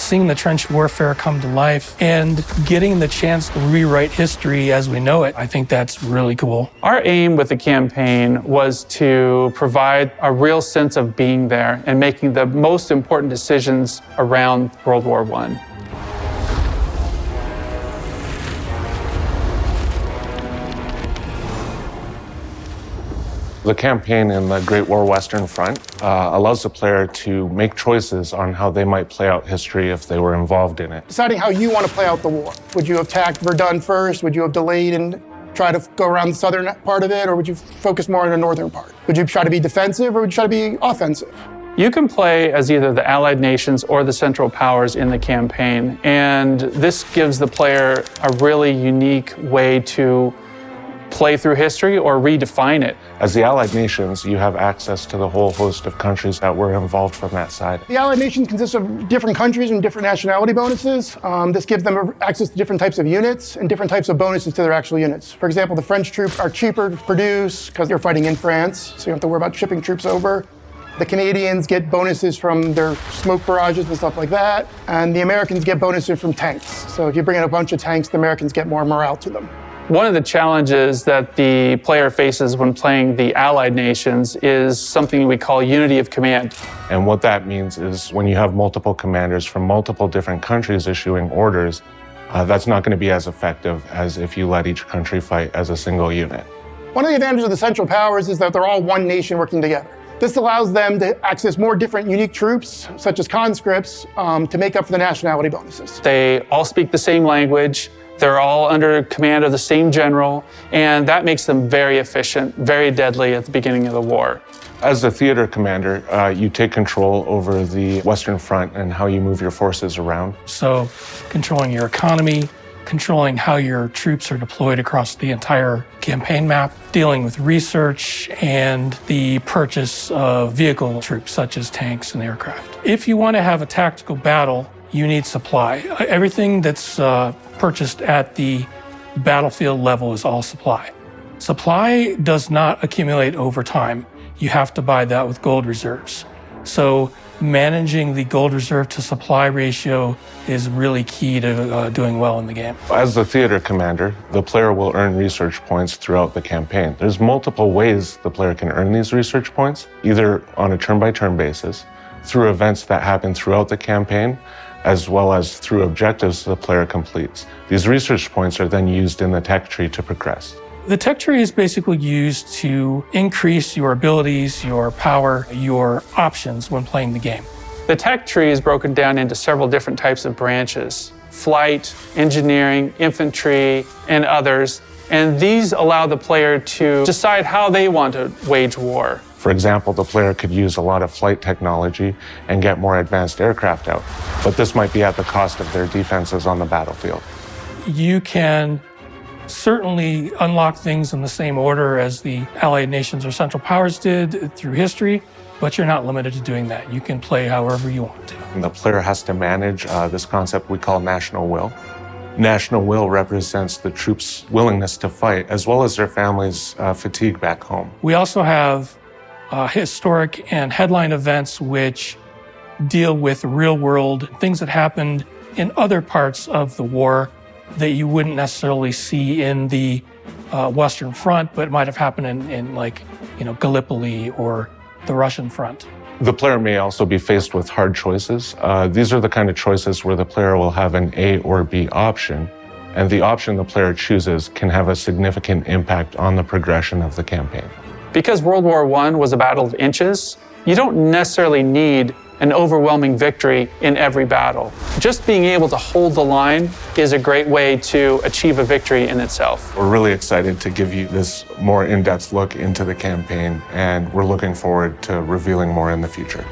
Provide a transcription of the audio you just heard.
seeing the trench warfare come to life and getting the chance to rewrite history as we know it, I think that's really cool. Our aim with the campaign was to provide a real sense of being there and making the most important decisions around World War I. The campaign in the Great War Western Front allows the player to make choices on how they might play out history if they were involved in it. Deciding how you want to play out the war. Would you attack Verdun first? Would you have delayed and try to go around the southern part of it? Or would you focus more on the northern part? Would you try to be defensive or would you try to be offensive? You can play as either the Allied nations or the Central Powers in the campaign, and this gives the player a really unique way to play through history or redefine it. As the Allied nations, you have access to the whole host of countries that were involved from that side. The Allied nations consist of different countries and different nationality bonuses. This gives them access to different types of units and different types of bonuses to their actual units. For example, the French troops are cheaper to produce because they're fighting in France, so you don't have to worry about shipping troops over. The Canadians get bonuses from their smoke barrages and stuff like that. And the Americans get bonuses from tanks. So if you bring in a bunch of tanks, the Americans get more morale to them. One of the challenges that the player faces when playing the Allied nations is something we call unity of command. And what that means is when you have multiple commanders from multiple different countries issuing orders, that's not going to be as effective as if you let each country fight as a single unit. One of the advantages of the Central Powers is that they're all one nation working together. This allows them to access more different unique troops, such as conscripts, to make up for the nationality bonuses. They all speak the same language. They're all under command of the same general, and that makes them very efficient, very deadly at the beginning of the war. As the theater commander, you take control over the Western Front and how you move your forces around. So controlling your economy, controlling how your troops are deployed across the entire campaign map, dealing with research and the purchase of vehicle troops such as tanks and aircraft. If you want to have a tactical battle, you need supply. Everything that's purchased at the battlefield level is all supply. Supply does not accumulate over time. You have to buy that with gold reserves. So managing the gold reserve to supply ratio is really key to doing well in the game. As the theater commander, the player will earn research points throughout the campaign. There's multiple ways the player can earn these research points, either on a turn-by-turn basis, through events that happen throughout the campaign, as well as through objectives the player completes. These research points are then used in the tech tree to progress. The tech tree is basically used to increase your abilities, your power, your options when playing the game. The tech tree is broken down into several different types of branches: flight, engineering, infantry, and others. And these allow the player to decide how they want to wage war. For example, the player could use a lot of flight technology and get more advanced aircraft out, but this might be at the cost of their defenses on the battlefield. You can certainly unlock things in the same order as the Allied nations or Central Powers did through history, but you're not limited to doing that. You can play however you want to. And the player has to manage this concept we call national will. National will represents the troops' willingness to fight, as well as their families' fatigue back home. We also have historic and headline events which deal with real-world things that happened in other parts of the war that you wouldn't necessarily see in the Western Front, but might have happened in Gallipoli or the Russian front. The player may also be faced with hard choices. These are the kind of choices where the player will have an A or B option, and the option the player chooses can have a significant impact on the progression of the campaign. Because World War I was a battle of inches, you don't necessarily need an overwhelming victory in every battle. Just being able to hold the line is a great way to achieve a victory in itself. We're really excited to give you this more in-depth look into the campaign, and we're looking forward to revealing more in the future.